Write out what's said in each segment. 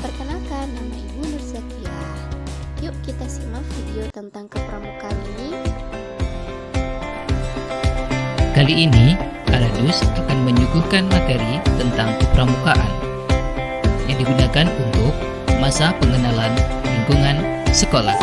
Perkenalkan, nama Ibu Nur Zakia. Yuk kita simak video tentang kepramukaan ini. Kali ini, Aladus akan menyuguhkan materi tentang kepramukaan yang digunakan untuk masa pengenalan lingkungan sekolah.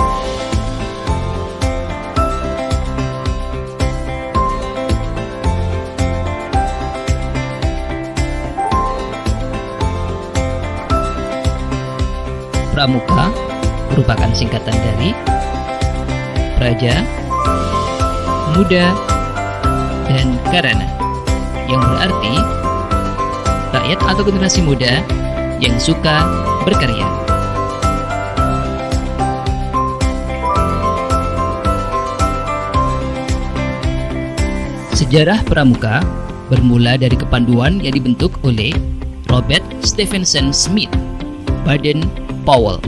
Pramuka merupakan singkatan dari Praja, Muda, dan Karana, yang berarti rakyat atau generasi muda yang suka berkarya. Sejarah pramuka bermula dari kepanduan yang dibentuk oleh Robert Stephenson Smith Baden-Powell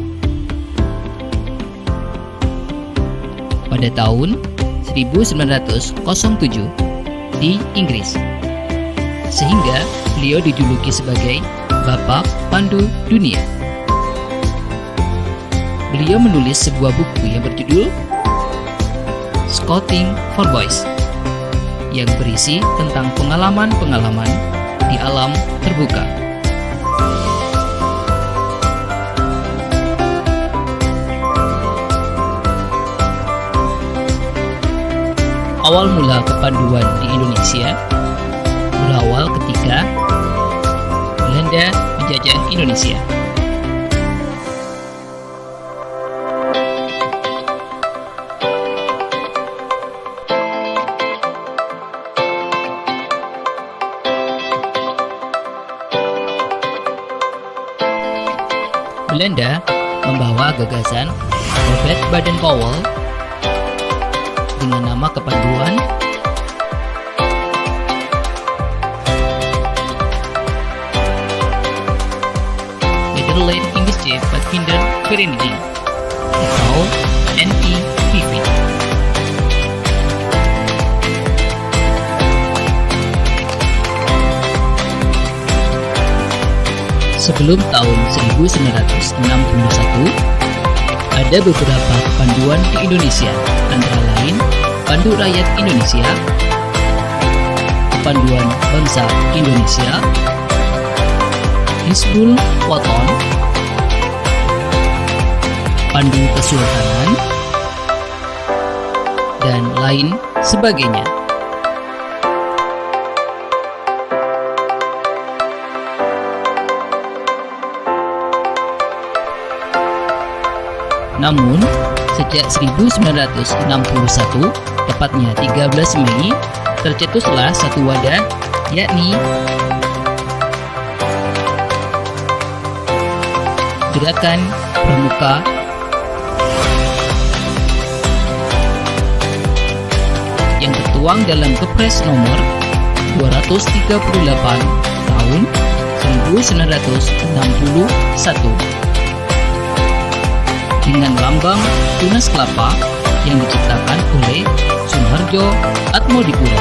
pada tahun 1907 di Inggris, sehingga beliau dijuluki sebagai Bapak Pandu Dunia. Beliau menulis sebuah buku yang berjudul Scouting for Boys yang berisi tentang pengalaman-pengalaman di alam terbuka. Awal mula kepanduan di Indonesia berawal ketika Belanda menjajah Indonesia. Belanda membawa gagasan Robert Baden-Powell dengan nama kepanduan Nederland Indische Kindervereniging atau NIPV. Sebelum tahun 1961, ada beberapa panduan di Indonesia, antara lain Pandu Rakyat Indonesia, Panduan Bangsa Indonesia, Hizbul Waton, Pandu Kesultanan, dan lain sebagainya. Namun, sejak 1961, tepatnya 13 Mei, tercetuslah satu wadah, yakni Gerakan Pramuka yang tertuang dalam Kepres nomor 238 tahun 1961 dengan lambang tunas kelapa yang diciptakan oleh Sunharjo Atmodipuro.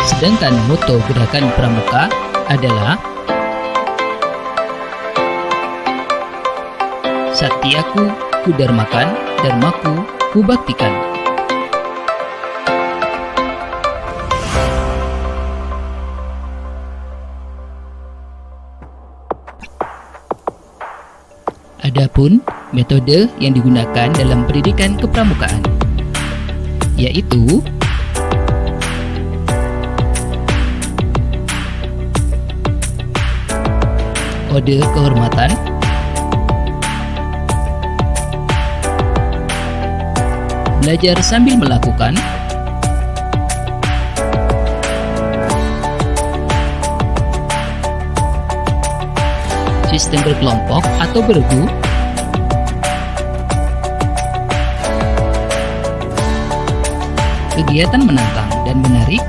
Sedangkan moto Gerakan Pramuka adalah Satyaku Kudarmakan, Dharmaku Kubaktikan. Adapun metode yang digunakan dalam pendidikan kepramukaan yaitu Ode Kehormatan, belajar sambil melakukan, sistem berkelompok atau bergu, kegiatan menantang dan menarik,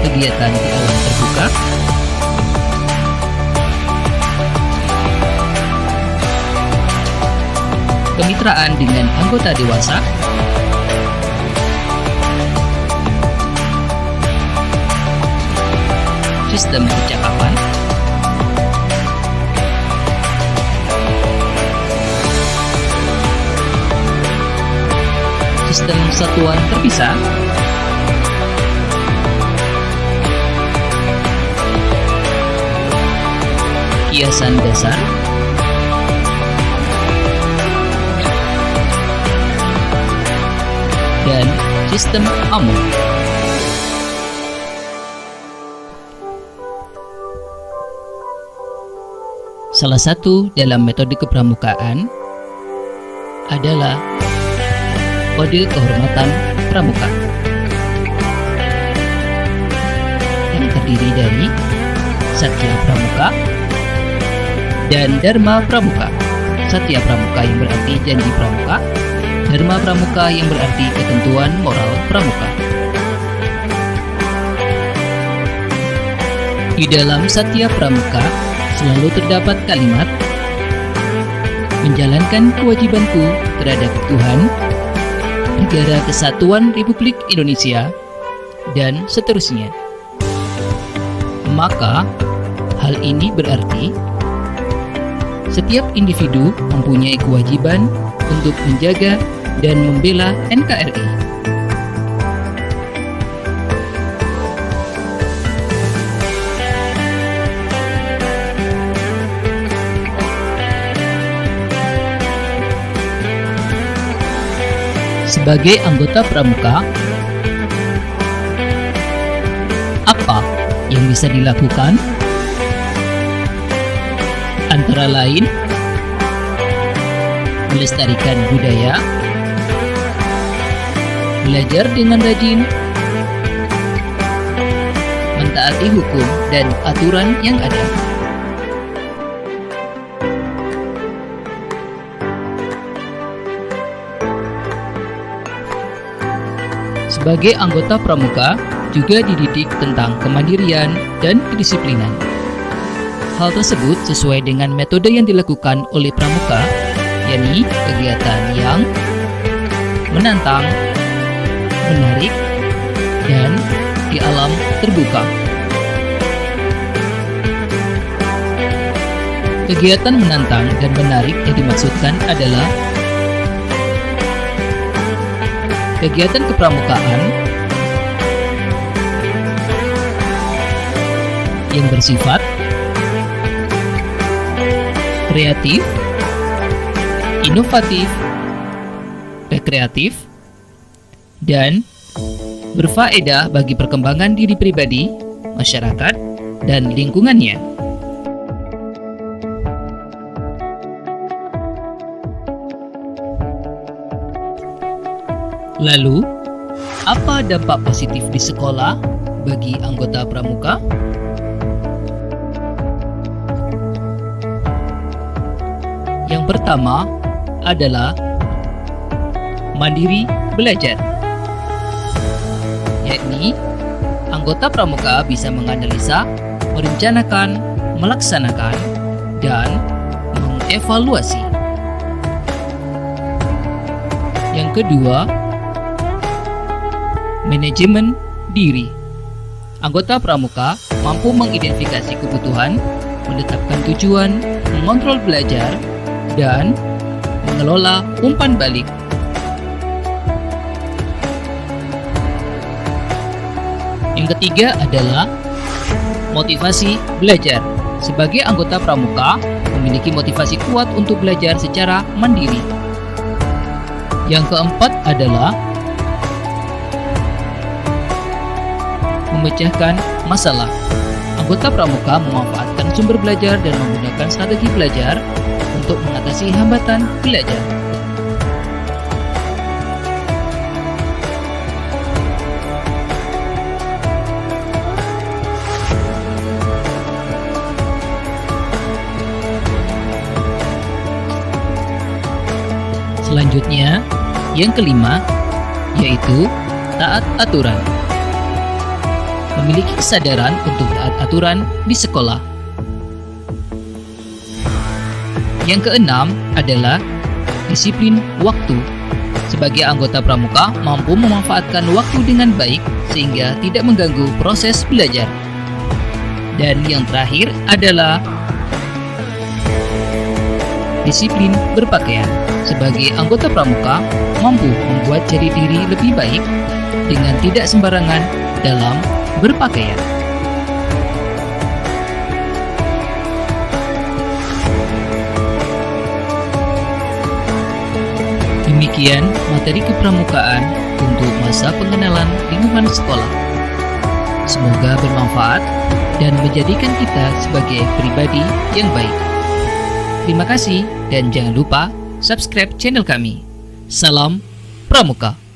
kegiatan di alam terbuka, kemitraan dengan anggota dewasa, sistem percakapan, sistem satuan terpisah, kiasan dasar, dan sistem AMO. Salah satu dalam metode kepramukaan adalah kode kehormatan pramuka yang terdiri dari Satya Pramuka dan Dharma Pramuka. Satya Pramuka yang berarti janji pramuka, Dharma Pramuka yang berarti ketentuan moral pramuka. Di dalam Satya Pramuka selalu terdapat kalimat menjalankan kewajibanku terhadap Tuhan, Negara Kesatuan Republik Indonesia, dan seterusnya. Maka, hal ini berarti setiap individu mempunyai kewajiban untuk menjaga dan membela NKRI. Sebagai anggota pramuka, apa yang bisa dilakukan? Antara lain, melestarikan budaya, belajar dengan rajin, mentaati hukum dan aturan yang ada. Sebagai anggota pramuka juga dididik tentang kemandirian dan kedisiplinan. Hal tersebut sesuai dengan metode yang dilakukan oleh pramuka, yakni kegiatan yang menantang, menarik, dan di alam terbuka. Kegiatan menantang dan menarik yang dimaksudkan adalah kegiatan kepramukaan yang bersifat kreatif, inovatif, rekreatif, dan berfaedah bagi perkembangan diri pribadi, masyarakat, dan lingkungannya. Lalu, apa dampak positif di sekolah bagi anggota pramuka? Yang pertama adalah mandiri belajar, yakni anggota pramuka bisa menganalisa, merencanakan, melaksanakan, dan mengevaluasi. Yang kedua, manajemen diri. Anggota pramuka mampu mengidentifikasi kebutuhan, menetapkan tujuan, mengontrol belajar, dan mengelola umpan balik. Yang ketiga adalah motivasi belajar. Sebagai anggota pramuka memiliki motivasi kuat untuk belajar secara mandiri. Yang keempat adalah memecahkan masalah. Anggota pramuka memanfaatkan sumber belajar dan menggunakan strategi belajar untuk mengatasi hambatan belajar. Selanjutnya, yang kelima, yaitu taat aturan. Memiliki kesadaran untuk taat aturan di sekolah. Yang keenam adalah disiplin waktu. Sebagai anggota pramuka, mampu memanfaatkan waktu dengan baik sehingga tidak mengganggu proses belajar. Dan yang terakhir adalah disiplin berpakaian. Sebagai anggota pramuka, mampu membuat jati diri lebih baik dengan tidak sembarangan dalam berpakaian. Demikian materi kepramukaan untuk masa pengenalan lingkungan sekolah. Semoga bermanfaat dan menjadikan kita sebagai pribadi yang baik. Terima kasih dan jangan lupa subscribe channel kami. Salam Pramuka.